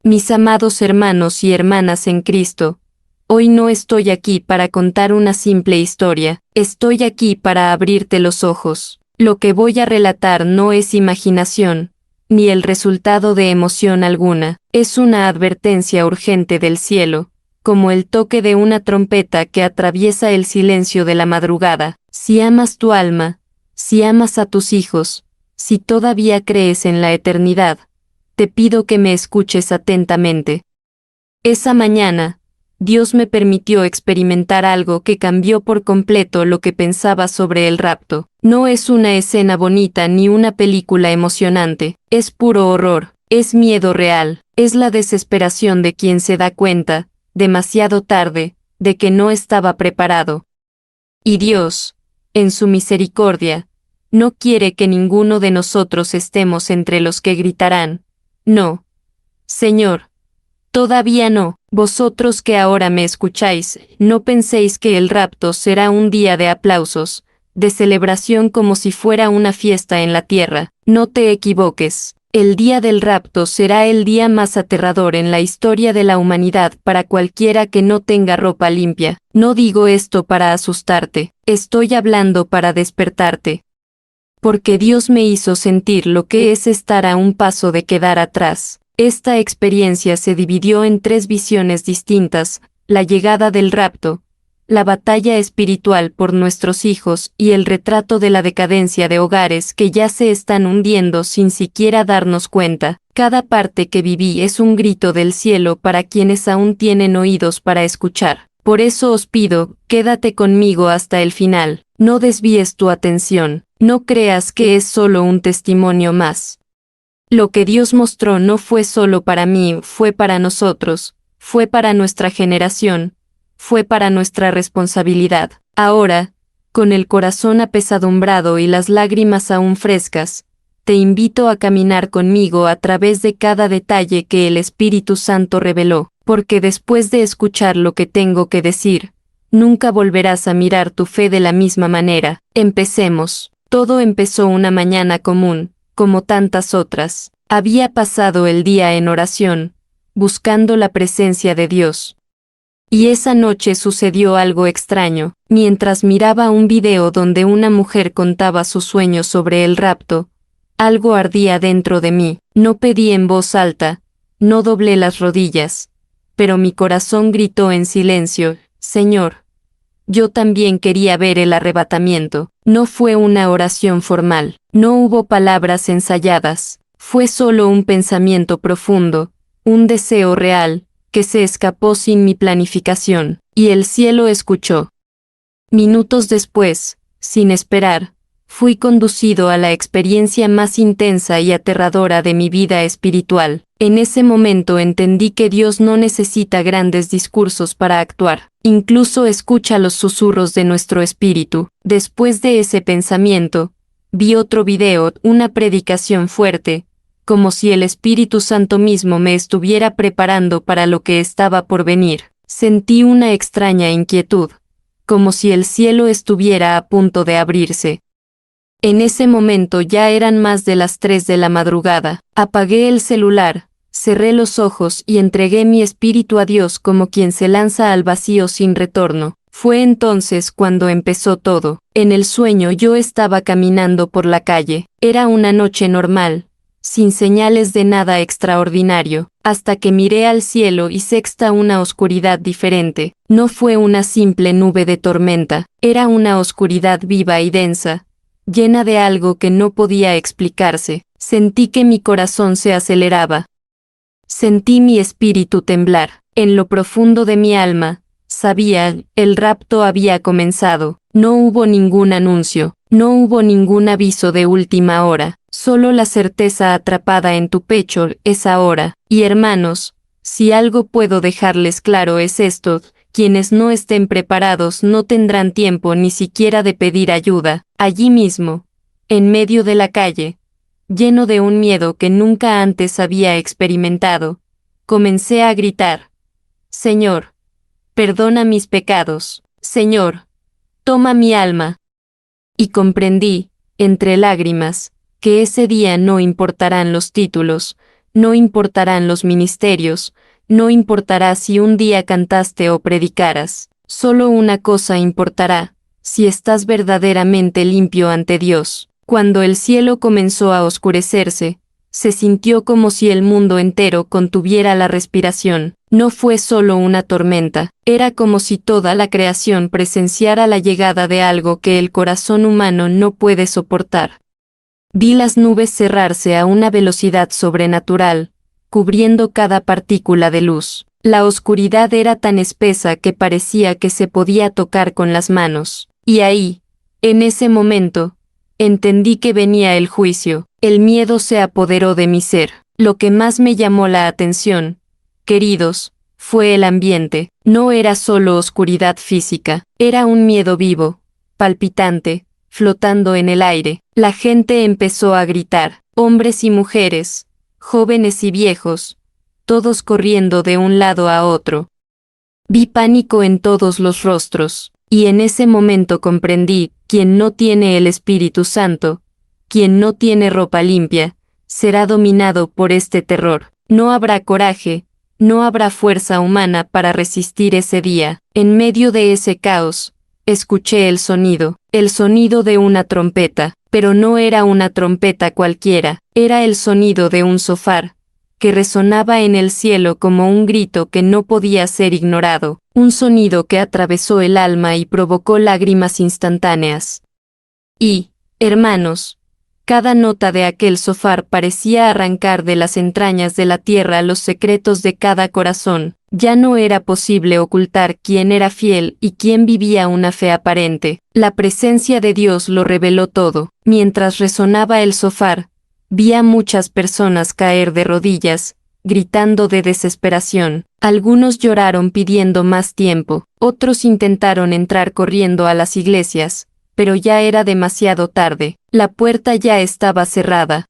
Mis amados hermanos y hermanas en Cristo, hoy no estoy aquí para contar una simple historia, estoy aquí para abrirte los ojos. Lo que voy a relatar no es imaginación, ni el resultado de emoción alguna, es una advertencia urgente del cielo, como el toque de una trompeta que atraviesa el silencio de la madrugada. Si amas tu alma, si amas a tus hijos, si todavía crees en la eternidad, te pido que me escuches atentamente. Esa mañana, Dios me permitió experimentar algo que cambió por completo lo que pensaba sobre el rapto. No es una escena bonita ni una película emocionante, es puro horror, es miedo real, es la desesperación de quien se da cuenta, demasiado tarde, de que no estaba preparado. Y Dios, en su misericordia, no quiere que ninguno de nosotros estemos entre los que gritarán: no, Señor, todavía no. Vosotros que ahora me escucháis, no penséis que el rapto será un día de aplausos, de celebración como si fuera una fiesta en la tierra. No te equivoques. El día del rapto será el día más aterrador en la historia de la humanidad para cualquiera que no tenga ropa limpia. No digo esto para asustarte, estoy hablando para despertarte. Porque Dios me hizo sentir lo que es estar a un paso de quedar atrás. Esta experiencia se dividió en 3 visiones distintas: la llegada del rapto, la batalla espiritual por nuestros hijos y el retrato de la decadencia de hogares que ya se están hundiendo sin siquiera darnos cuenta. Cada parte que viví es un grito del cielo para quienes aún tienen oídos para escuchar. Por eso os pido, quédate conmigo hasta el final, no desvíes tu atención, no creas que es solo un testimonio más. Lo que Dios mostró no fue solo para mí, fue para nosotros, fue para nuestra generación, fue para nuestra responsabilidad. Ahora, con el corazón apesadumbrado y las lágrimas aún frescas, te invito a caminar conmigo a través de cada detalle que el Espíritu Santo reveló, porque después de escuchar lo que tengo que decir, nunca volverás a mirar tu fe de la misma manera. Empecemos. Todo empezó una mañana común, como tantas otras. Había pasado el día en oración, buscando la presencia de Dios. Y esa noche sucedió algo extraño. Mientras miraba un video donde una mujer contaba su sueño sobre el rapto, algo ardía dentro de mí. No pedí en voz alta, no doblé las rodillas, pero mi corazón gritó en silencio: Señor, yo también quería ver el arrebatamiento. No fue una oración formal, no hubo palabras ensayadas, fue solo un pensamiento profundo, un deseo real, que se escapó sin mi planificación, y el cielo escuchó. Minutos después, sin esperar, fui conducido a la experiencia más intensa y aterradora de mi vida espiritual. En ese momento entendí que Dios no necesita grandes discursos para actuar, incluso escucha los susurros de nuestro espíritu. Después de ese pensamiento, vi otro video, una predicación fuerte, como si el Espíritu Santo mismo me estuviera preparando para lo que estaba por venir. Sentí una extraña inquietud, como si el cielo estuviera a punto de abrirse. En ese momento ya eran más de las 3 de la madrugada. Apagué el celular, cerré los ojos y entregué mi espíritu a Dios como quien se lanza al vacío sin retorno. Fue entonces cuando empezó todo. En el sueño yo estaba caminando por la calle. Era una noche normal, sin señales de nada extraordinario, hasta que miré al cielo y sexta una oscuridad diferente. No fue una simple nube de tormenta, era una oscuridad viva y densa, llena de algo que no podía explicarse. Sentí que mi corazón se aceleraba. Sentí mi espíritu temblar. En lo profundo de mi alma, sabía, el rapto había comenzado. No hubo ningún anuncio, no hubo ningún aviso de última hora, solo la certeza atrapada en tu pecho: es ahora. Y hermanos, si algo puedo dejarles claro es esto: quienes no estén preparados no tendrán tiempo ni siquiera de pedir ayuda. Allí mismo, en medio de la calle, lleno de un miedo que nunca antes había experimentado, comencé a gritar: Señor, perdona mis pecados. Señor, toma mi alma. Y comprendí, entre lágrimas, que ese día no importarán los títulos, no importarán los ministerios, no importará si un día cantaste o predicaras. Solo una cosa importará, si estás verdaderamente limpio ante Dios. Cuando el cielo comenzó a oscurecerse, se sintió como si el mundo entero contuviera la respiración. No fue solo una tormenta, era como si toda la creación presenciara la llegada de algo que el corazón humano no puede soportar. Vi las nubes cerrarse a una velocidad sobrenatural, cubriendo cada partícula de luz. La oscuridad era tan espesa que parecía que se podía tocar con las manos. Y ahí, en ese momento, entendí que venía el juicio. El miedo se apoderó de mi ser. Lo que más me llamó la atención, queridos, fue el ambiente. No era solo oscuridad física, era un miedo vivo, palpitante, flotando en el aire. La gente empezó a gritar, hombres y mujeres, jóvenes y viejos, todos corriendo de un lado a otro. Vi pánico en todos los rostros, y en ese momento comprendí, quien no tiene el Espíritu Santo, quien no tiene ropa limpia, será dominado por este terror. No habrá coraje, no habrá fuerza humana para resistir ese día. En medio de ese caos, escuché el sonido de una trompeta, pero no era una trompeta cualquiera, era el sonido de un shofar, que resonaba en el cielo como un grito que no podía ser ignorado, un sonido que atravesó el alma y provocó lágrimas instantáneas. Y, hermanos, cada nota de aquel shofar parecía arrancar de las entrañas de la tierra los secretos de cada corazón. Ya no era posible ocultar quién era fiel y quién vivía una fe aparente. La presencia de Dios lo reveló todo. Mientras resonaba el shofar, vi a muchas personas caer de rodillas, gritando de desesperación. Algunos lloraron pidiendo más tiempo, otros intentaron entrar corriendo a las iglesias, pero ya era demasiado tarde. La puerta ya estaba cerrada.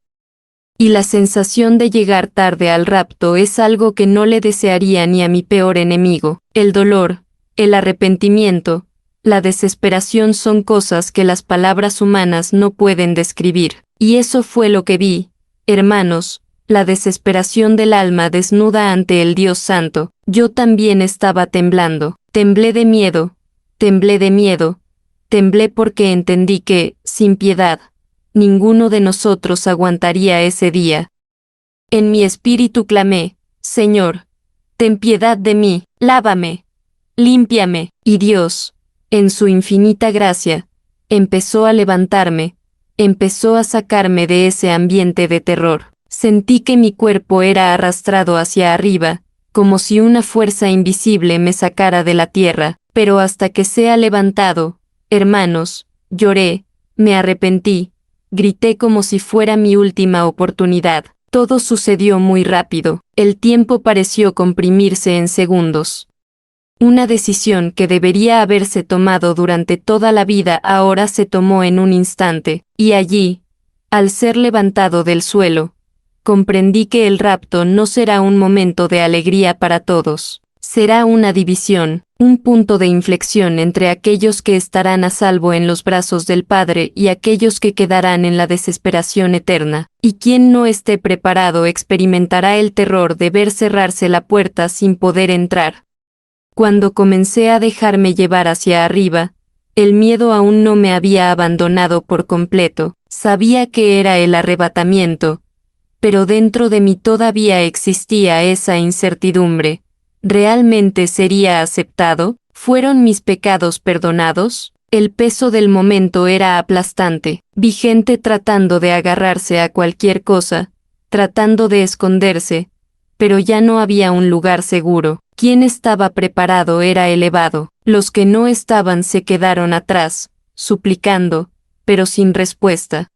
Y la sensación de llegar tarde al rapto es algo que no le desearía ni a mi peor enemigo. El dolor, el arrepentimiento, la desesperación son cosas que las palabras humanas no pueden describir. Y eso fue lo que vi, hermanos, la desesperación del alma desnuda ante el Dios Santo. Yo también estaba temblando, temblé de miedo, temblé porque entendí que, sin piedad, ninguno de nosotros aguantaría ese día. En mi espíritu clamé, Señor, ten piedad de mí, lávame, límpiame, y Dios, en su infinita gracia, empezó a levantarme, empezó a sacarme de ese ambiente de terror. Sentí que mi cuerpo era arrastrado hacia arriba, como si una fuerza invisible me sacara de la tierra, pero hasta que sea levantado, hermanos, lloré, me arrepentí, grité como si fuera mi última oportunidad. Todo sucedió muy rápido, el tiempo pareció comprimirse en segundos. Una decisión que debería haberse tomado durante toda la vida ahora se tomó en un instante, y allí, al ser levantado del suelo, comprendí que el rapto no será un momento de alegría para todos. Será una división, un punto de inflexión entre aquellos que estarán a salvo en los brazos del Padre y aquellos que quedarán en la desesperación eterna. Y quien no esté preparado experimentará el terror de ver cerrarse la puerta sin poder entrar. Cuando comencé a dejarme llevar hacia arriba, el miedo aún no me había abandonado por completo. Sabía que era el arrebatamiento, pero dentro de mí todavía existía esa incertidumbre. ¿Realmente sería aceptado? ¿Fueron mis pecados perdonados? El peso del momento era aplastante. Vi gente tratando de agarrarse a cualquier cosa, tratando de esconderse, pero ya no había un lugar seguro. Quien estaba preparado era elevado. Los que no estaban se quedaron atrás, suplicando, pero sin respuesta.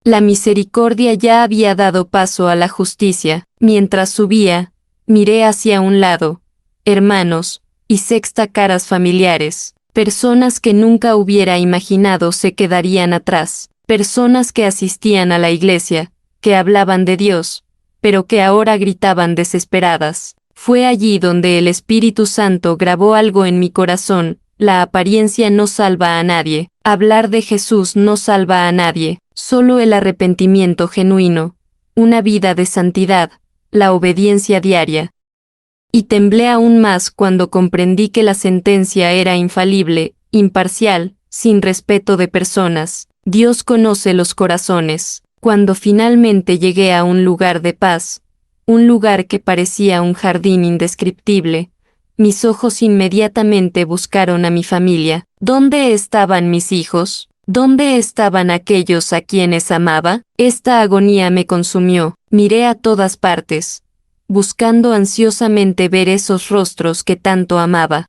La misericordia ya había dado paso a la justicia. Mientras subía, miré hacia un lado, hermanos, y sexta caras familiares, personas que nunca hubiera imaginado se quedarían atrás, personas que asistían a la iglesia, que hablaban de Dios, pero que ahora gritaban desesperadas. Fue allí donde el Espíritu Santo grabó algo en mi corazón: la apariencia no salva a nadie, hablar de Jesús no salva a nadie, solo el arrepentimiento genuino, una vida de santidad, la obediencia diaria. Y temblé aún más cuando comprendí que la sentencia era infalible, imparcial, sin respeto de personas. Dios conoce los corazones. Cuando finalmente llegué a un lugar de paz, un lugar que parecía un jardín indescriptible, mis ojos inmediatamente buscaron a mi familia. ¿Dónde estaban mis hijos? ¿Dónde estaban aquellos a quienes amaba? Esta agonía me consumió. Miré a todas partes, buscando ansiosamente ver esos rostros que tanto amaba.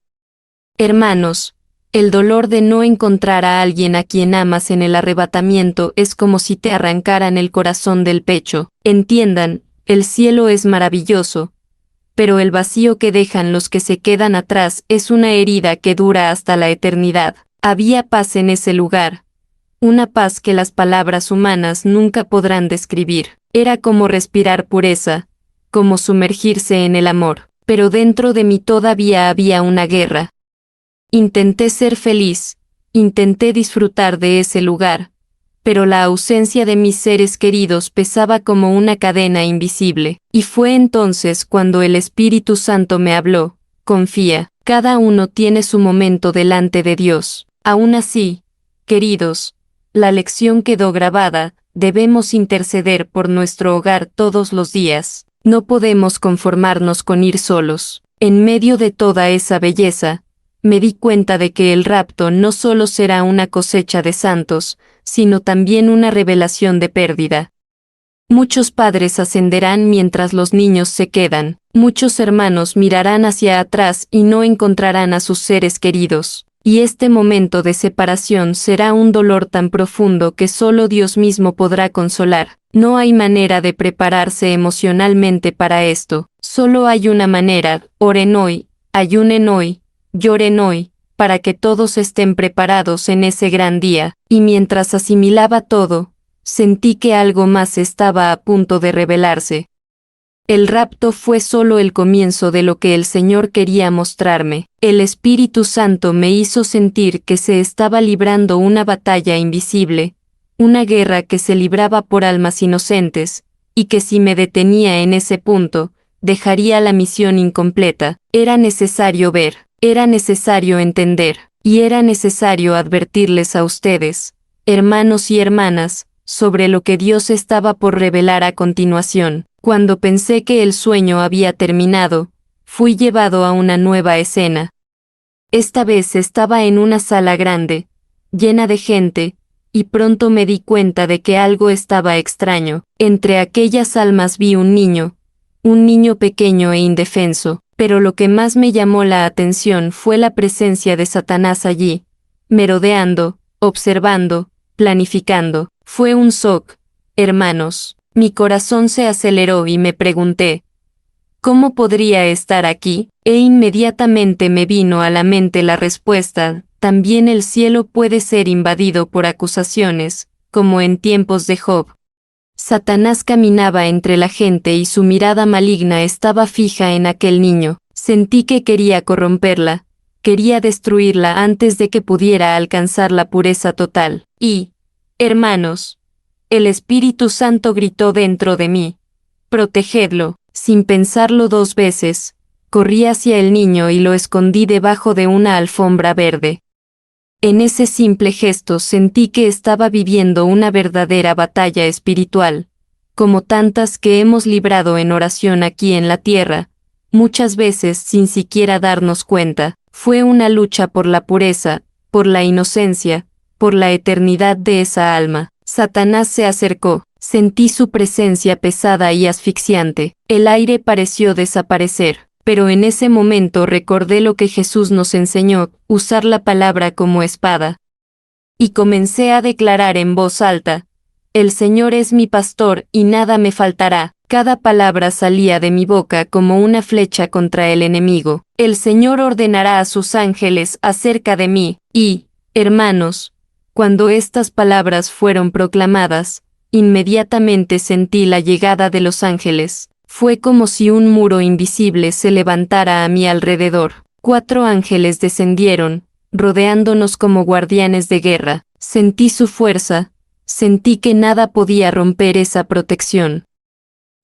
Hermanos, el dolor de no encontrar a alguien a quien amas en el arrebatamiento es como si te arrancaran el corazón del pecho. Entiendan, el cielo es maravilloso, pero el vacío que dejan los que se quedan atrás es una herida que dura hasta la eternidad. Había paz en ese lugar, una paz que las palabras humanas nunca podrán describir. Era como respirar pureza, como sumergirse en el amor, pero dentro de mí todavía había una guerra. Intenté ser feliz, intenté disfrutar de ese lugar, pero la ausencia de mis seres queridos pesaba como una cadena invisible, y fue entonces cuando el Espíritu Santo me habló: confía, cada uno tiene su momento delante de Dios. Aún así, queridos, la lección quedó grabada: debemos interceder por nuestro hogar todos los días. No podemos conformarnos con ir solos. En medio de toda esa belleza, me di cuenta de que el rapto no solo será una cosecha de santos, sino también una revelación de pérdida. Muchos padres ascenderán mientras los niños se quedan. Muchos hermanos mirarán hacia atrás y no encontrarán a sus seres queridos. Y este momento de separación será un dolor tan profundo que solo Dios mismo podrá consolar. No hay manera de prepararse emocionalmente para esto. Solo hay una manera: oren hoy, ayunen hoy, lloren hoy, para que todos estén preparados en ese gran día. Y mientras asimilaba todo, sentí que algo más estaba a punto de revelarse. El rapto fue solo el comienzo de lo que el Señor quería mostrarme. El Espíritu Santo me hizo sentir que se estaba librando una batalla invisible, una guerra que se libraba por almas inocentes, y que si me detenía en ese punto, dejaría la misión incompleta. Era necesario ver, era necesario entender, y era necesario advertirles a ustedes, hermanos y hermanas, sobre lo que Dios estaba por revelar a continuación. Cuando pensé que el sueño había terminado, fui llevado a una nueva escena. Esta vez estaba en una sala grande, llena de gente, y pronto me di cuenta de que algo estaba extraño. Entre aquellas almas vi un niño pequeño e indefenso, pero lo que más me llamó la atención fue la presencia de Satanás allí, merodeando, observando, planificando. Fue un shock, hermanos. Mi corazón se aceleró y me pregunté: ¿cómo podría estar aquí? E inmediatamente me vino a la mente la respuesta: también el cielo puede ser invadido por acusaciones, como en tiempos de Job. Satanás caminaba entre la gente y su mirada maligna estaba fija en aquel niño. Sentí que quería corromperla, quería destruirla antes de que pudiera alcanzar la pureza total. Y, hermanos, el Espíritu Santo gritó dentro de mí: protegedlo. Sin pensarlo dos veces, corrí hacia el niño y lo escondí debajo de una alfombra verde. En ese simple gesto sentí que estaba viviendo una verdadera batalla espiritual, como tantas que hemos librado en oración aquí en la tierra, muchas veces sin siquiera darnos cuenta. Fue una lucha por la pureza, por la inocencia, por la eternidad de esa alma. Satanás se acercó. Sentí su presencia pesada y asfixiante. El aire pareció desaparecer, pero en ese momento recordé lo que Jesús nos enseñó: usar la palabra como espada. Y comencé a declarar en voz alta: el Señor es mi pastor y nada me faltará. Cada palabra salía de mi boca como una flecha contra el enemigo. El Señor ordenará a sus ángeles acerca de mí. Y, hermanos, cuando estas palabras fueron proclamadas, inmediatamente sentí la llegada de los ángeles. Fue como si un muro invisible se levantara a mi alrededor. 4 ángeles descendieron, rodeándonos como guardianes de guerra. Sentí su fuerza, sentí que nada podía romper esa protección.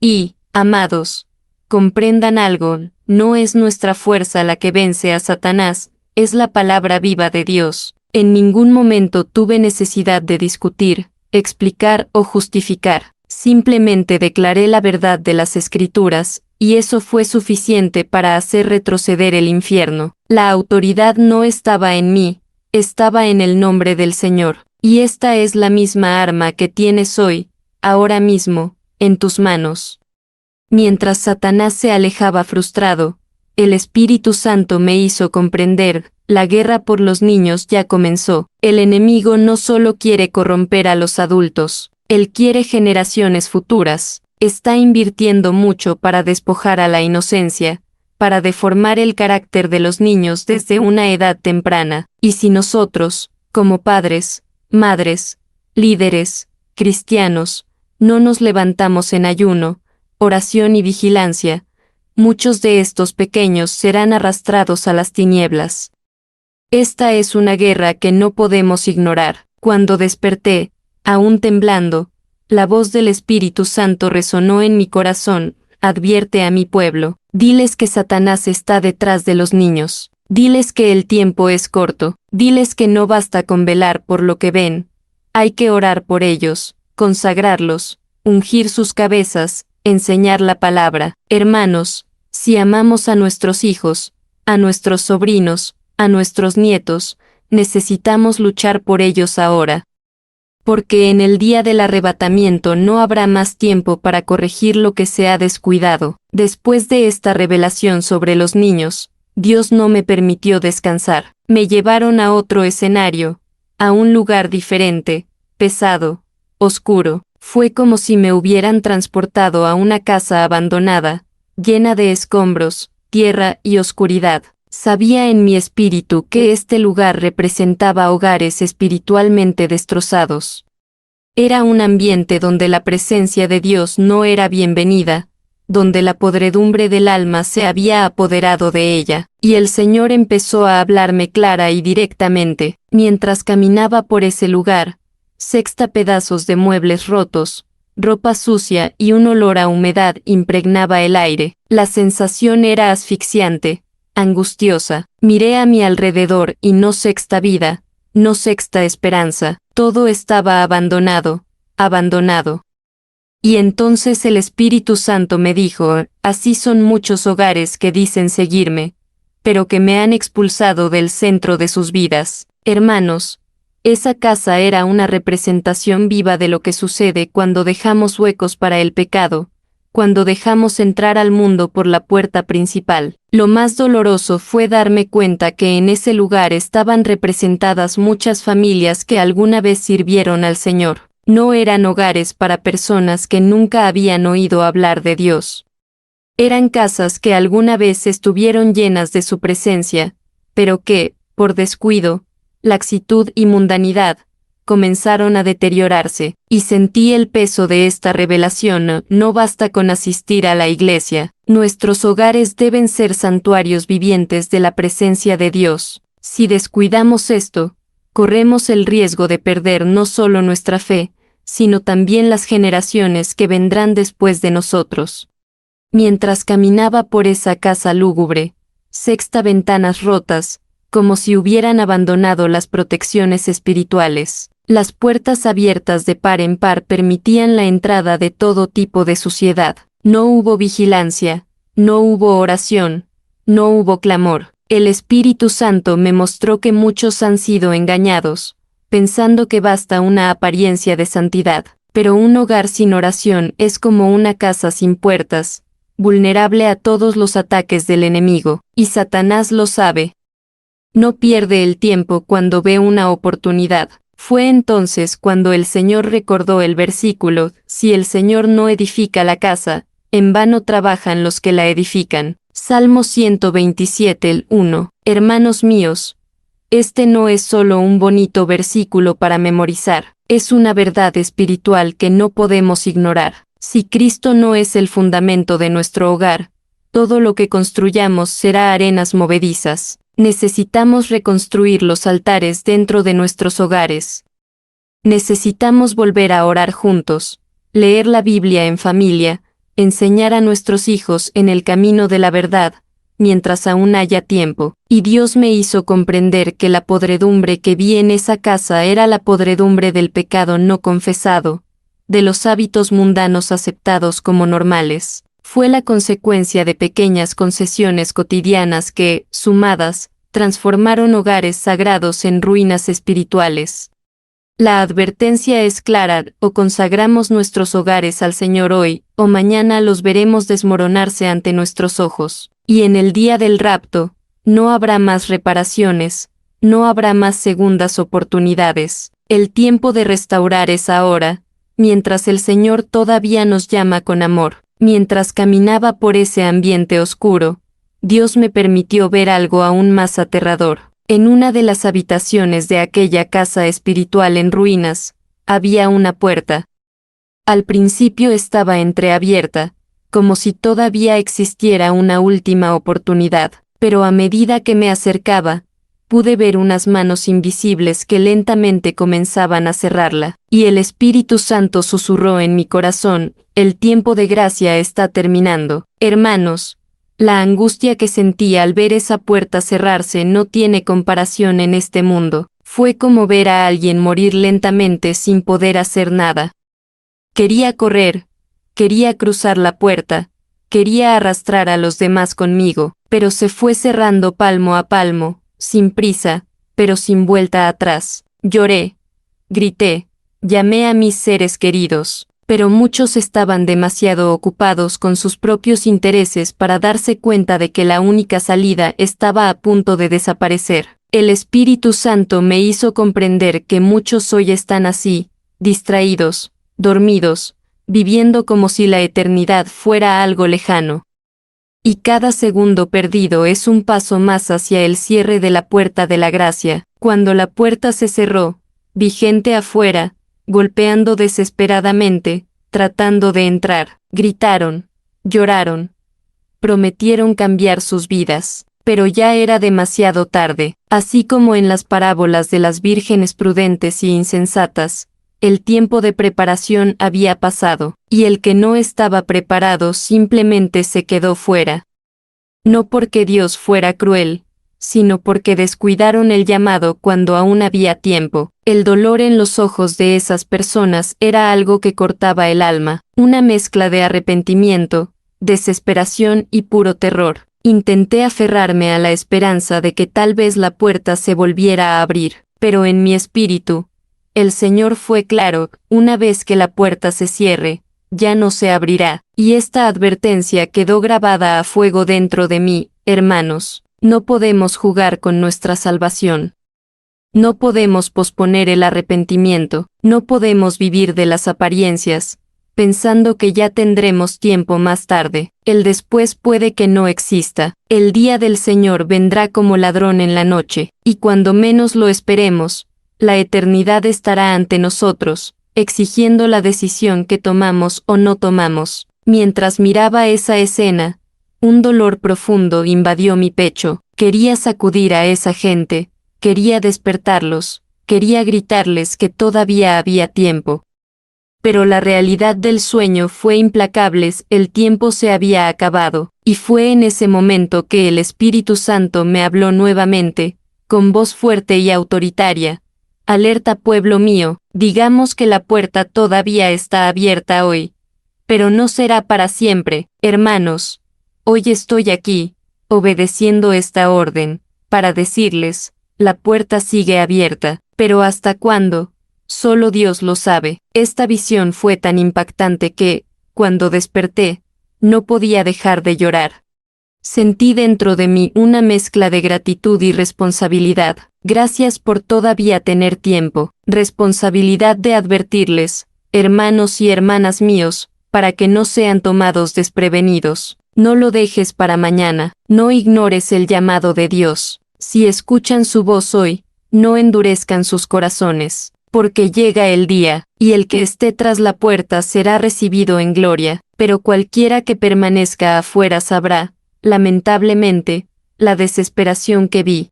Y, amados, Comprendan algo, no es nuestra fuerza la que vence a Satanás, es la palabra viva de Dios. En ningún momento tuve necesidad de discutir, explicar o justificar. Simplemente declaré la verdad de las Escrituras, y eso fue suficiente para hacer retroceder el infierno. La autoridad no estaba en mí, estaba en el nombre del Señor, y esta es la misma arma que tienes hoy, ahora mismo, en tus manos. Mientras Satanás se alejaba frustrado, el Espíritu Santo me hizo comprender, la guerra por los niños ya comenzó. El enemigo no solo quiere corromper a los adultos, él quiere generaciones futuras. Está invirtiendo mucho para despojar a la inocencia, para deformar el carácter de los niños desde una edad temprana. Y si nosotros, como padres, madres, líderes, cristianos, no nos levantamos en ayuno, oración y vigilancia, muchos de estos pequeños serán arrastrados a las tinieblas. Esta es una guerra que no podemos ignorar. Cuando desperté, aún temblando, la voz del Espíritu Santo resonó en mi corazón: advierte a mi pueblo, diles que Satanás está detrás de los niños, diles que el tiempo es corto, diles que no basta con velar por lo que ven, hay que orar por ellos, consagrarlos, ungir sus cabezas, enseñar la palabra. Hermanos, si amamos a nuestros hijos, a nuestros sobrinos, a nuestros nietos, necesitamos luchar por ellos ahora. Porque en el día del arrebatamiento no habrá más tiempo para corregir lo que se ha descuidado. Después de esta revelación sobre los niños, Dios no me permitió descansar. Me llevaron a otro escenario, a un lugar diferente, pesado, oscuro. Fue como si me hubieran transportado a una casa abandonada, llena de escombros, tierra y oscuridad. Sabía en mi espíritu que este lugar representaba hogares espiritualmente destrozados. Era un ambiente donde la presencia de Dios no era bienvenida, donde la podredumbre del alma se había apoderado de ella, y el Señor empezó a hablarme clara y directamente. Mientras caminaba por ese lugar, pedazos de muebles rotos, ropa sucia y un olor a humedad impregnaba el aire. La sensación era asfixiante, angustiosa. Miré a mi alrededor y no sexta vida, no sexta esperanza, todo estaba abandonado, abandonado. Y entonces el Espíritu Santo me dijo: así son muchos hogares que dicen seguirme, pero que me han expulsado del centro de sus vidas. Hermanos, esa casa era una representación viva de lo que sucede cuando dejamos huecos para el pecado, cuando dejamos entrar al mundo por la puerta principal. Lo más doloroso fue darme cuenta que en ese lugar estaban representadas muchas familias que alguna vez sirvieron al Señor. No eran hogares para personas que nunca habían oído hablar de Dios. Eran casas que alguna vez estuvieron llenas de su presencia, pero que, por descuido, laxitud y mundanidad, comenzaron a deteriorarse, y sentí el peso de esta revelación. No basta con asistir a la iglesia, nuestros hogares deben ser santuarios vivientes de la presencia de Dios. Si descuidamos esto, corremos el riesgo de perder no solo nuestra fe, sino también las generaciones que vendrán después de nosotros. Mientras caminaba por esa casa lúgubre, ventanas rotas, como si hubieran abandonado las protecciones espirituales. Las puertas abiertas de par en par permitían la entrada de todo tipo de suciedad. No hubo vigilancia, no hubo oración, no hubo clamor. El Espíritu Santo me mostró que muchos han sido engañados, pensando que basta una apariencia de santidad. Pero un hogar sin oración es como una casa sin puertas, vulnerable a todos los ataques del enemigo, y Satanás lo sabe. No pierde el tiempo cuando ve una oportunidad. Fue entonces cuando el Señor recordó el versículo: si el Señor no edifica la casa, en vano trabajan los que la edifican. Salmo 127, 1. Hermanos míos, este no es solo un bonito versículo para memorizar, es una verdad espiritual que no podemos ignorar. Si Cristo no es el fundamento de nuestro hogar, todo lo que construyamos será arenas movedizas. Necesitamos reconstruir los altares dentro de nuestros hogares. Necesitamos volver a orar juntos, leer la Biblia en familia, enseñar a nuestros hijos en el camino de la verdad, mientras aún haya tiempo. Y Dios me hizo comprender que la podredumbre que vi en esa casa era la podredumbre del pecado no confesado, de los hábitos mundanos aceptados como normales. Fue la consecuencia de pequeñas concesiones cotidianas que, sumadas, transformaron hogares sagrados en ruinas espirituales. La advertencia es clara: o consagramos nuestros hogares al Señor hoy, o mañana los veremos desmoronarse ante nuestros ojos. Y en el día del rapto, no habrá más reparaciones, no habrá más segundas oportunidades. El tiempo de restaurar es ahora, mientras el Señor todavía nos llama con amor. Mientras caminaba por ese ambiente oscuro, Dios me permitió ver algo aún más aterrador. En una de las habitaciones de aquella casa espiritual en ruinas, había una puerta. Al principio estaba entreabierta, como si todavía existiera una última oportunidad, pero a medida que me acercaba, pude ver unas manos invisibles que lentamente comenzaban a cerrarla, y el Espíritu Santo susurró en mi corazón: el tiempo de gracia está terminando. Hermanos, la angustia que sentí al ver esa puerta cerrarse no tiene comparación en este mundo. Fue como ver a alguien morir lentamente sin poder hacer nada. Quería correr, quería cruzar la puerta, quería arrastrar a los demás conmigo, pero se fue cerrando palmo a palmo, sin prisa, pero sin vuelta atrás. Lloré, grité, llamé a mis seres queridos, pero muchos estaban demasiado ocupados con sus propios intereses para darse cuenta de que la única salida estaba a punto de desaparecer. El Espíritu Santo me hizo comprender que muchos hoy están así, distraídos, dormidos, viviendo como si la eternidad fuera algo lejano. Y cada segundo perdido es un paso más hacia el cierre de la puerta de la gracia. Cuando la puerta se cerró, vi gente afuera, golpeando desesperadamente, tratando de entrar. Gritaron, lloraron, prometieron cambiar sus vidas, pero ya era demasiado tarde. Así como en las parábolas de las vírgenes prudentes y insensatas, el tiempo de preparación había pasado, y el que no estaba preparado simplemente se quedó fuera. No porque Dios fuera cruel, sino porque descuidaron el llamado cuando aún había tiempo. El dolor en los ojos de esas personas era algo que cortaba el alma, una mezcla de arrepentimiento, desesperación y puro terror. Intenté aferrarme a la esperanza de que tal vez la puerta se volviera a abrir, pero en mi espíritu, el Señor fue claro: una vez que la puerta se cierre, ya no se abrirá. Y esta advertencia quedó grabada a fuego dentro de mí. Hermanos, no podemos jugar con nuestra salvación. No podemos posponer el arrepentimiento, no podemos vivir de las apariencias, pensando que ya tendremos tiempo más tarde. El después puede que no exista. El día del Señor vendrá como ladrón en la noche, y cuando menos lo esperemos, la eternidad estará ante nosotros, exigiendo la decisión que tomamos o no tomamos. Mientras miraba esa escena, un dolor profundo invadió mi pecho. Quería sacudir a esa gente, quería despertarlos, quería gritarles que todavía había tiempo. Pero la realidad del sueño fue implacable: el tiempo se había acabado, y fue en ese momento que el Espíritu Santo me habló nuevamente, con voz fuerte y autoritaria: alerta, pueblo mío, digamos que la puerta todavía está abierta hoy, pero no será para siempre. Hermanos, hoy estoy aquí, obedeciendo esta orden, para decirles: la puerta sigue abierta, pero ¿hasta cuándo? Solo Dios lo sabe. Esta visión fue tan impactante que, cuando desperté, no podía dejar de llorar. Sentí dentro de mí una mezcla de gratitud y responsabilidad. Gracias por todavía tener tiempo. Responsabilidad de advertirles, hermanos y hermanas míos, para que no sean tomados desprevenidos. No lo dejes para mañana. No ignores el llamado de Dios. Si escuchan su voz hoy, no endurezcan sus corazones, porque llega el día, y el que esté tras la puerta será recibido en gloria, pero cualquiera que permanezca afuera sabrá, lamentablemente, la desesperación que vi.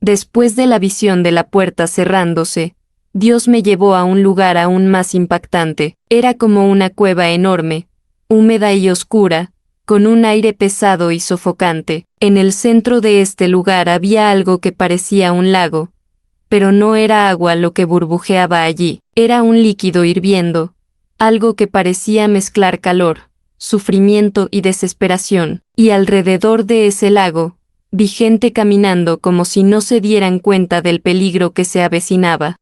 Después de la visión de la puerta cerrándose, Dios me llevó a un lugar aún más impactante. Era como una cueva enorme, húmeda y oscura, con un aire pesado y sofocante. En el centro de este lugar había algo que parecía un lago, pero no era agua lo que burbujeaba allí, era un líquido hirviendo, algo que parecía mezclar calor, sufrimiento y desesperación, y alrededor de ese lago, vi gente caminando como si no se dieran cuenta del peligro que se avecinaba.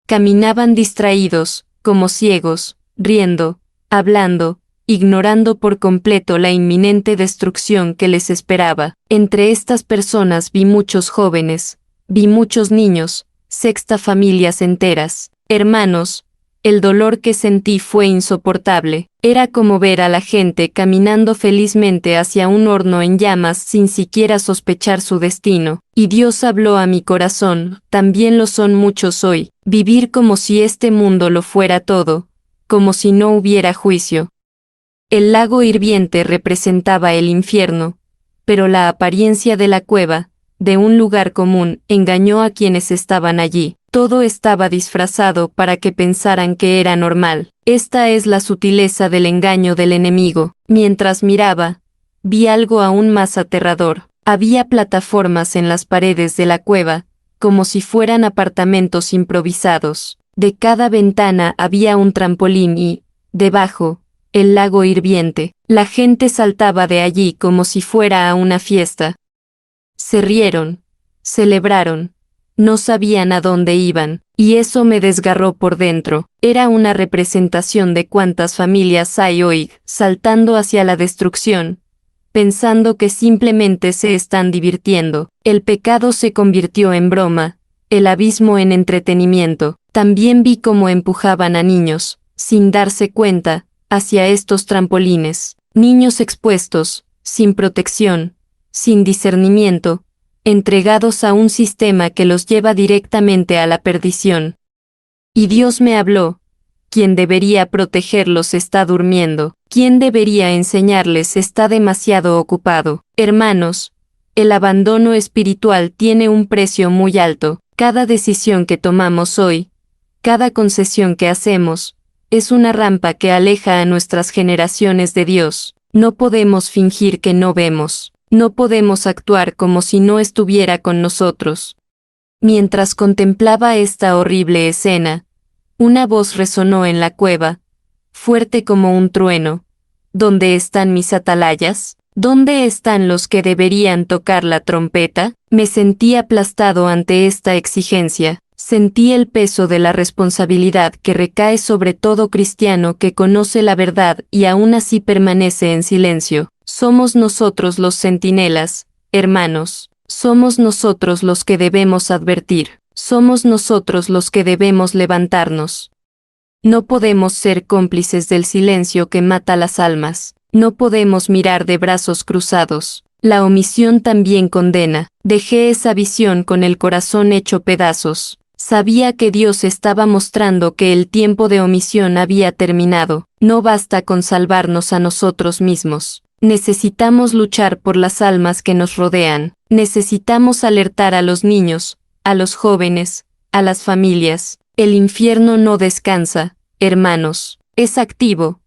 Caminaban distraídos, como ciegos, riendo, hablando, ignorando por completo la inminente destrucción que les esperaba. Entre estas personas vi muchos jóvenes, vi muchos niños, sexta familias enteras, hermanos. El dolor que sentí fue insoportable. Era como ver a la gente caminando felizmente hacia un horno en llamas sin siquiera sospechar su destino. Y Dios habló a mi corazón, también lo son muchos hoy, vivir como si este mundo lo fuera todo, como si no hubiera juicio. El lago hirviente representaba el infierno, pero la apariencia de la cueva, de un lugar común, engañó a quienes estaban allí. Todo estaba disfrazado para que pensaran que era normal. Esta es la sutileza del engaño del enemigo. Mientras miraba, vi algo aún más aterrador. Había plataformas en las paredes de la cueva, como si fueran apartamentos improvisados. De cada ventana había un trampolín y, debajo, el lago hirviente. La gente saltaba de allí como si fuera a una fiesta. Se rieron, celebraron, no sabían a dónde iban, y eso me desgarró por dentro. Era una representación de cuántas familias hay hoy, saltando hacia la destrucción, pensando que simplemente se están divirtiendo. El pecado se convirtió en broma, el abismo en entretenimiento. También vi cómo empujaban a niños, sin darse cuenta, hacia estos trampolines. Niños expuestos, sin protección, sin discernimiento, entregados a un sistema que los lleva directamente a la perdición. Y Dios me habló: quien debería protegerlos está durmiendo, quien debería enseñarles está demasiado ocupado. Hermanos, el abandono espiritual tiene un precio muy alto. Cada decisión que tomamos hoy, cada concesión que hacemos, es una rampa que aleja a nuestras generaciones de Dios. No podemos fingir que no vemos. No podemos actuar como si no estuviera con nosotros. Mientras contemplaba esta horrible escena, una voz resonó en la cueva, fuerte como un trueno. ¿Dónde están mis atalayas? ¿Dónde están los que deberían tocar la trompeta? Me sentí aplastado ante esta exigencia. Sentí el peso de la responsabilidad que recae sobre todo cristiano que conoce la verdad y aún así permanece en silencio. Somos nosotros los centinelas, hermanos. Somos nosotros los que debemos advertir. Somos nosotros los que debemos levantarnos. No podemos ser cómplices del silencio que mata las almas. No podemos mirar de brazos cruzados. La omisión también condena. Dejé esa visión con el corazón hecho pedazos. Sabía que Dios estaba mostrando que el tiempo de omisión había terminado. No basta con salvarnos a nosotros mismos. Necesitamos luchar por las almas que nos rodean. Necesitamos alertar a los niños, a los jóvenes, a las familias. El infierno no descansa, hermanos. Es activo.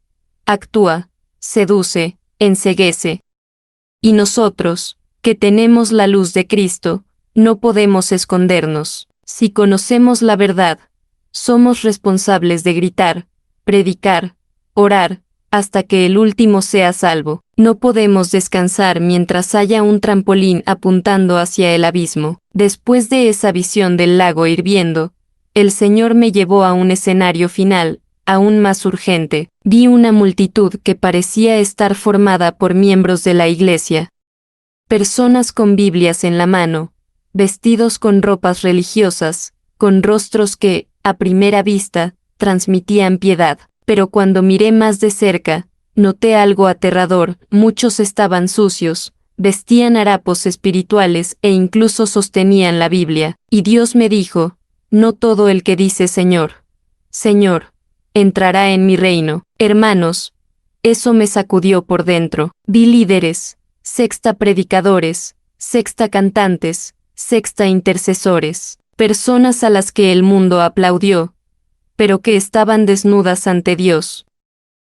Actúa, seduce, enceguece. Y nosotros, que tenemos la luz de Cristo, no podemos escondernos. Si conocemos la verdad, somos responsables de gritar, predicar, orar, hasta que el último sea salvo. No podemos descansar mientras haya un trampolín apuntando hacia el abismo. Después de esa visión del lago hirviendo, el Señor me llevó a un escenario final, aún más urgente. Vi una multitud que parecía estar formada por miembros de la iglesia. Personas con Biblias en la mano, vestidos con ropas religiosas, con rostros que, a primera vista, transmitían piedad. Pero cuando miré más de cerca, noté algo aterrador. Muchos estaban sucios, vestían harapos espirituales e incluso sostenían la Biblia. Y Dios me dijo: no todo el que dice Señor, Señor, entrará en mi reino. Hermanos, eso me sacudió por dentro. Vi líderes, sexta predicadores, sexta cantantes, sexta intercesores, personas a las que el mundo aplaudió, pero que estaban desnudas ante Dios.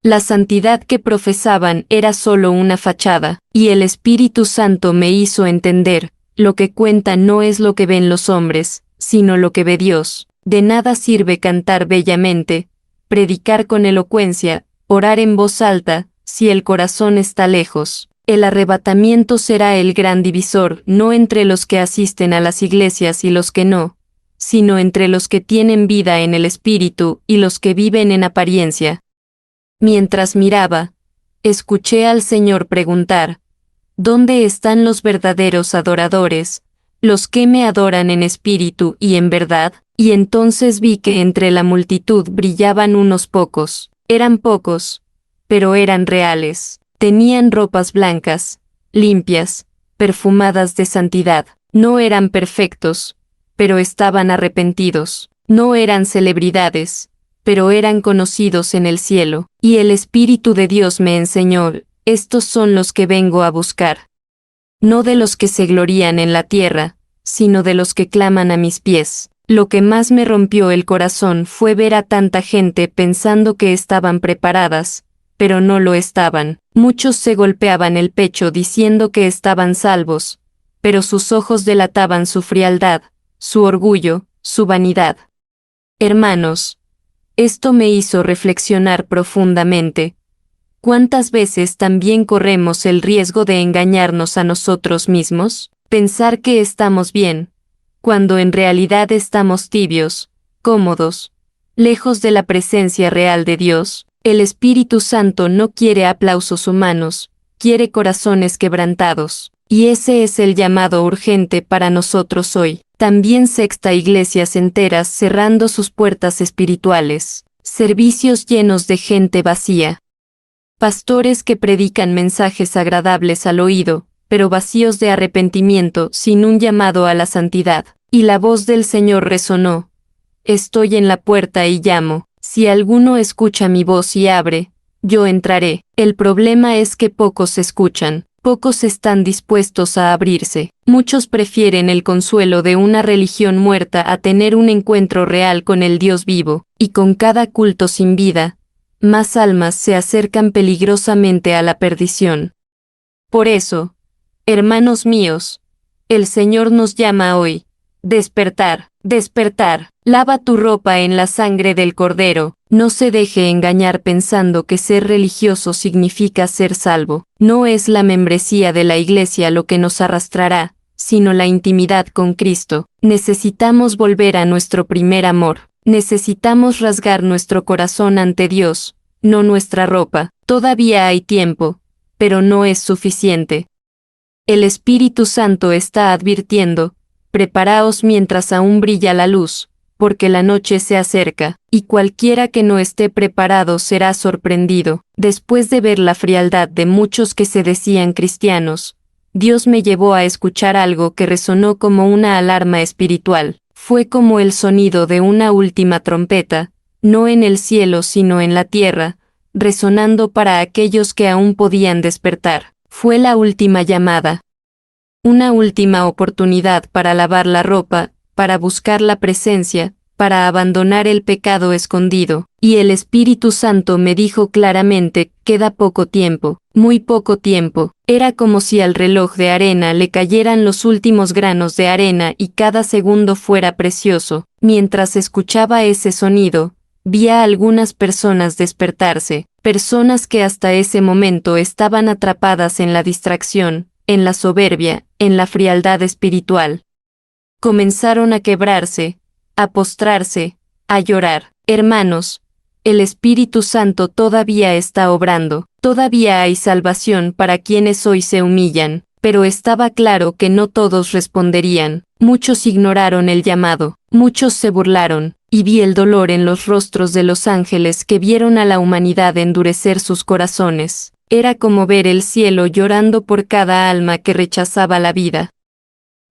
La santidad que profesaban era solo una fachada, y el Espíritu Santo me hizo entender, lo que cuenta no es lo que ven los hombres, sino lo que ve Dios. De nada sirve cantar bellamente, predicar con elocuencia, orar en voz alta, si el corazón está lejos. El arrebatamiento será el gran divisor, no entre los que asisten a las iglesias y los que no, sino entre los que tienen vida en el Espíritu y los que viven en apariencia. Mientras miraba, escuché al Señor preguntar, ¿dónde están los verdaderos adoradores, los que me adoran en espíritu y en verdad? Y entonces vi que entre la multitud brillaban unos pocos. Eran pocos, pero eran reales. Tenían ropas blancas, limpias, perfumadas de santidad. No eran perfectos, pero estaban arrepentidos. No eran celebridades, pero eran conocidos en el cielo. Y el Espíritu de Dios me enseñó, estos son los que vengo a buscar. No de los que se glorían en la tierra, sino de los que claman a mis pies. Lo que más me rompió el corazón fue ver a tanta gente pensando que estaban preparadas, pero no lo estaban. Muchos se golpeaban el pecho diciendo que estaban salvos, pero sus ojos delataban su frialdad, su orgullo, su vanidad. Hermanos, esto me hizo reflexionar profundamente. ¿Cuántas veces también corremos el riesgo de engañarnos a nosotros mismos? Pensar que estamos bien, cuando en realidad estamos tibios, cómodos, lejos de la presencia real de Dios. El Espíritu Santo no quiere aplausos humanos, quiere corazones quebrantados. Y ese es el llamado urgente para nosotros hoy. También sexta iglesias enteras cerrando sus puertas espirituales, servicios llenos de gente vacía. Pastores que predican mensajes agradables al oído, pero vacíos de arrepentimiento, sin un llamado a la santidad. Y la voz del Señor resonó: estoy en la puerta y llamo, si alguno escucha mi voz y abre, yo entraré. El problema es que pocos escuchan, pocos están dispuestos a abrirse. Muchos prefieren el consuelo de una religión muerta a tener un encuentro real con el Dios vivo, y con cada culto sin vida, más almas se acercan peligrosamente a la perdición. Por eso, hermanos míos, el Señor nos llama hoy: despertar, despertar, lava tu ropa en la sangre del Cordero. No se deje engañar pensando que ser religioso significa ser salvo. No es la membresía de la iglesia lo que nos arrastrará, sino la intimidad con Cristo. Necesitamos volver a nuestro primer amor. Necesitamos rasgar nuestro corazón ante Dios, no nuestra ropa. Todavía hay tiempo, pero no es suficiente. El Espíritu Santo está advirtiendo: preparaos mientras aún brilla la luz, porque la noche se acerca, y cualquiera que no esté preparado será sorprendido. Después de ver la frialdad de muchos que se decían cristianos, Dios me llevó a escuchar algo que resonó como una alarma espiritual. Fue como el sonido de una última trompeta, no en el cielo sino en la tierra, resonando para aquellos que aún podían despertar. Fue la última llamada. Una última oportunidad para lavar la ropa, para buscar la presencia, para abandonar el pecado escondido. Y el Espíritu Santo me dijo claramente: queda poco tiempo, muy poco tiempo. Era como si al reloj de arena le cayeran los últimos granos de arena y cada segundo fuera precioso. Mientras escuchaba ese sonido, vi a algunas personas despertarse, personas que hasta ese momento estaban atrapadas en la distracción, en la soberbia, en la frialdad espiritual. Comenzaron a quebrarse, a postrarse, a llorar. Hermanos, el Espíritu Santo todavía está obrando, todavía hay salvación para quienes hoy se humillan, pero estaba claro que no todos responderían. Muchos ignoraron el llamado, muchos se burlaron, y vi el dolor en los rostros de los ángeles que vieron a la humanidad endurecer sus corazones. Era como ver el cielo llorando por cada alma que rechazaba la vida.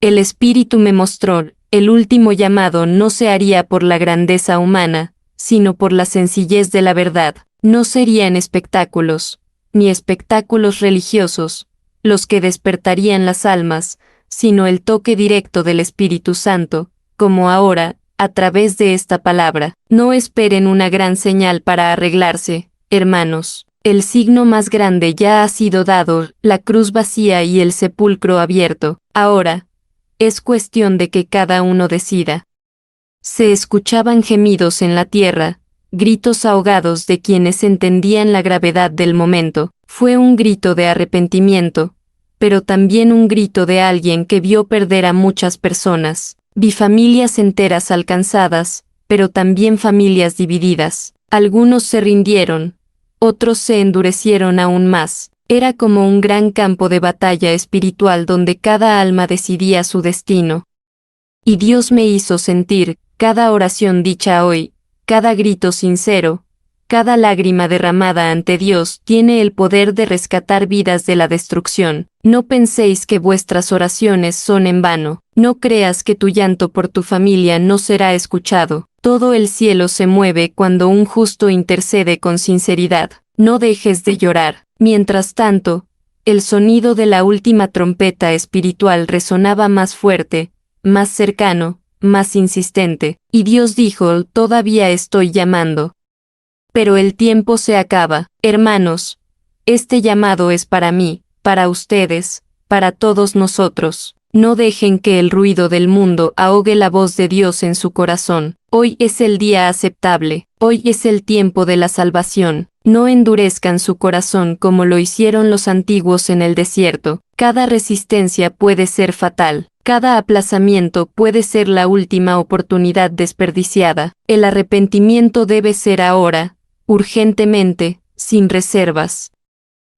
El Espíritu me mostró: el último llamado no se haría por la grandeza humana, sino por la sencillez de la verdad. No serían espectáculos, ni espectáculos religiosos, los que despertarían las almas, sino el toque directo del Espíritu Santo, como ahora, a través de esta palabra. No esperen una gran señal para arreglarse, hermanos. El signo más grande ya ha sido dado, la cruz vacía y el sepulcro abierto. Ahora, es cuestión de que cada uno decida. Se escuchaban gemidos en la tierra, gritos ahogados de quienes entendían la gravedad del momento. Fue un grito de arrepentimiento, pero también un grito de alguien que vio perder a muchas personas. Vi familias enteras alcanzadas, pero también familias divididas. Algunos se rindieron, otros se endurecieron aún más. Era como un gran campo de batalla espiritual donde cada alma decidía su destino. Y Dios me hizo sentir, cada oración dicha hoy, cada grito sincero, cada lágrima derramada ante Dios tiene el poder de rescatar vidas de la destrucción. No penséis que vuestras oraciones son en vano, no creas que tu llanto por tu familia no será escuchado. Todo el cielo se mueve cuando un justo intercede con sinceridad. No dejes de llorar. Mientras tanto, el sonido de la última trompeta espiritual resonaba más fuerte, más cercano, más insistente, y Dios dijo: todavía estoy llamando. Pero el tiempo se acaba, hermanos. Este llamado es para mí, para ustedes, para todos nosotros. No dejen que el ruido del mundo ahogue la voz de Dios en su corazón. Hoy es el día aceptable, hoy es el tiempo de la salvación. No endurezcan su corazón como lo hicieron los antiguos en el desierto. Cada resistencia puede ser fatal. Cada aplazamiento puede ser la última oportunidad desperdiciada. El arrepentimiento debe ser ahora, urgentemente, sin reservas.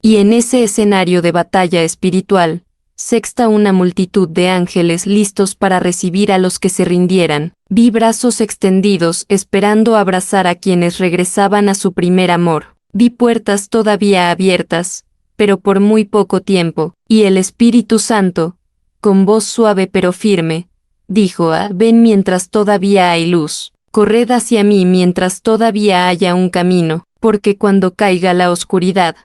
Y en ese escenario de batalla espiritual, sexta una multitud de ángeles listos para recibir a los que se rindieran. Vi brazos extendidos esperando abrazar a quienes regresaban a su primer amor. Vi puertas todavía abiertas, pero por muy poco tiempo, y el Espíritu Santo, con voz suave pero firme, dijo: ven mientras todavía hay luz. Corred hacia mí mientras todavía haya un camino, porque cuando caiga la oscuridad,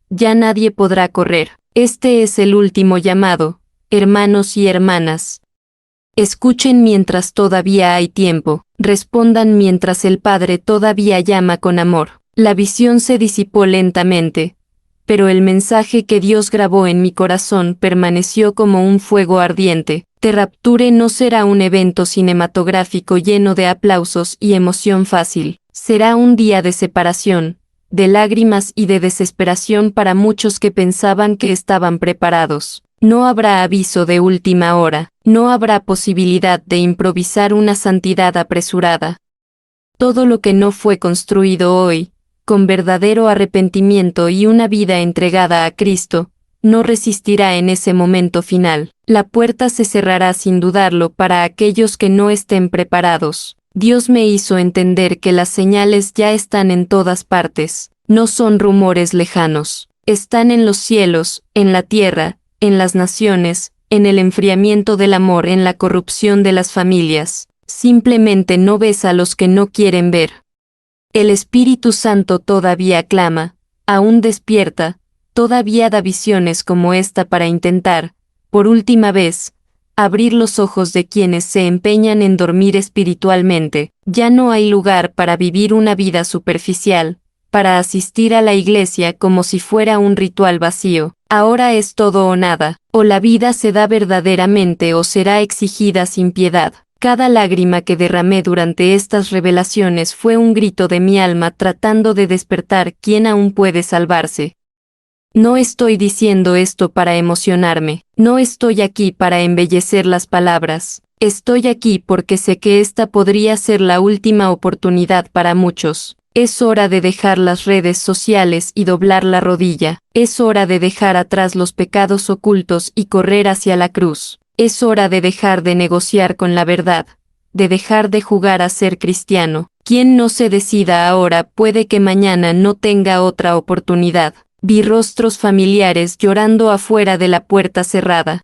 ya nadie podrá correr. Este es el último llamado, hermanos y hermanas. Escuchen mientras todavía hay tiempo, respondan mientras el Padre todavía llama con amor. La visión se disipó lentamente, pero el mensaje que Dios grabó en mi corazón permaneció como un fuego ardiente. The Rapture no será un evento cinematográfico lleno de aplausos y emoción fácil. Será un día de separación, de lágrimas y de desesperación para muchos que pensaban que estaban preparados. No habrá aviso de última hora, no habrá posibilidad de improvisar una santidad apresurada. Todo lo que no fue construido hoy, con verdadero arrepentimiento y una vida entregada a Cristo, no resistirá en ese momento final. La puerta se cerrará sin dudarlo para aquellos que no estén preparados. Dios me hizo entender que las señales ya están en todas partes, no son rumores lejanos. Están en los cielos, en la tierra, en las naciones, en el enfriamiento del amor, en la corrupción de las familias. Simplemente no ves a los que no quieren ver. El Espíritu Santo todavía clama, aún despierta, todavía da visiones como esta para intentar, por última vez, abrir los ojos de quienes se empeñan en dormir espiritualmente. Ya no hay lugar para vivir una vida superficial, para asistir a la iglesia como si fuera un ritual vacío. Ahora es todo o nada, o la vida se da verdaderamente o será exigida sin piedad. Cada lágrima que derramé durante estas revelaciones fue un grito de mi alma tratando de despertar quién aún puede salvarse. No estoy diciendo esto para emocionarme, no estoy aquí para embellecer las palabras, estoy aquí porque sé que esta podría ser la última oportunidad para muchos. Es hora de dejar las redes sociales y doblar la rodilla, es hora de dejar atrás los pecados ocultos y correr hacia la cruz. Es hora de dejar de negociar con la verdad, de dejar de jugar a ser cristiano. Quien no se decida ahora puede que mañana no tenga otra oportunidad. Vi rostros familiares llorando afuera de la puerta cerrada.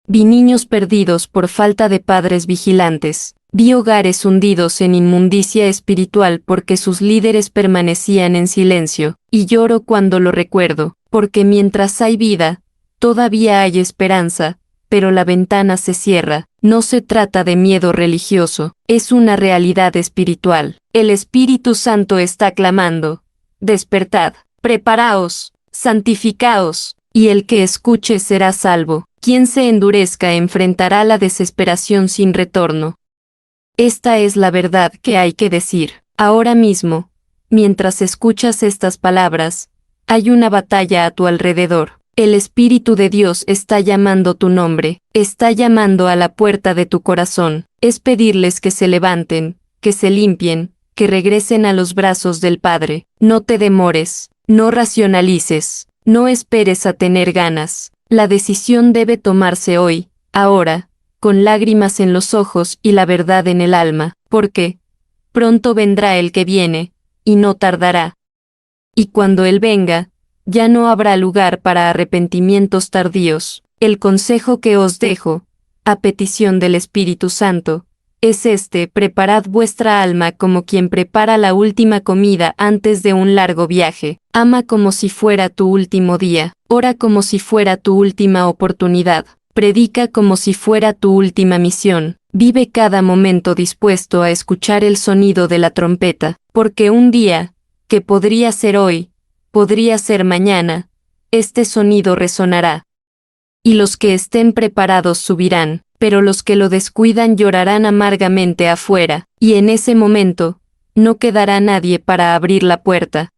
Vi niños perdidos por falta de padres vigilantes. Vi hogares hundidos en inmundicia espiritual porque sus líderes permanecían en silencio, y lloro cuando lo recuerdo, porque mientras hay vida, todavía hay esperanza. Pero la ventana se cierra. No se trata de miedo religioso, es una realidad espiritual. El Espíritu Santo está clamando: despertad. Preparaos, santificaos, y el que escuche será salvo. Quien se endurezca enfrentará la desesperación sin retorno. Esta es la verdad que hay que decir. Ahora mismo, mientras escuchas estas palabras, hay una batalla a tu alrededor. El Espíritu de Dios está llamando tu nombre, está llamando a la puerta de tu corazón. Es pedirles que se levanten, que se limpien, que regresen a los brazos del Padre. No te demores, no racionalices, no esperes a tener ganas. La decisión debe tomarse hoy, ahora, con lágrimas en los ojos y la verdad en el alma, porque pronto vendrá el que viene, y no tardará. Y cuando Él venga, ya no habrá lugar para arrepentimientos tardíos. El consejo que os dejo, a petición del Espíritu Santo, es este: preparad vuestra alma como quien prepara la última comida antes de un largo viaje. Ama como si fuera tu último día, ora como si fuera tu última oportunidad, predica como si fuera tu última misión, vive cada momento dispuesto a escuchar el sonido de la trompeta, porque un día, que podría ser hoy, podría ser mañana, este sonido resonará. Y los que estén preparados subirán, pero los que lo descuidan llorarán amargamente afuera, y en ese momento, no quedará nadie para abrir la puerta.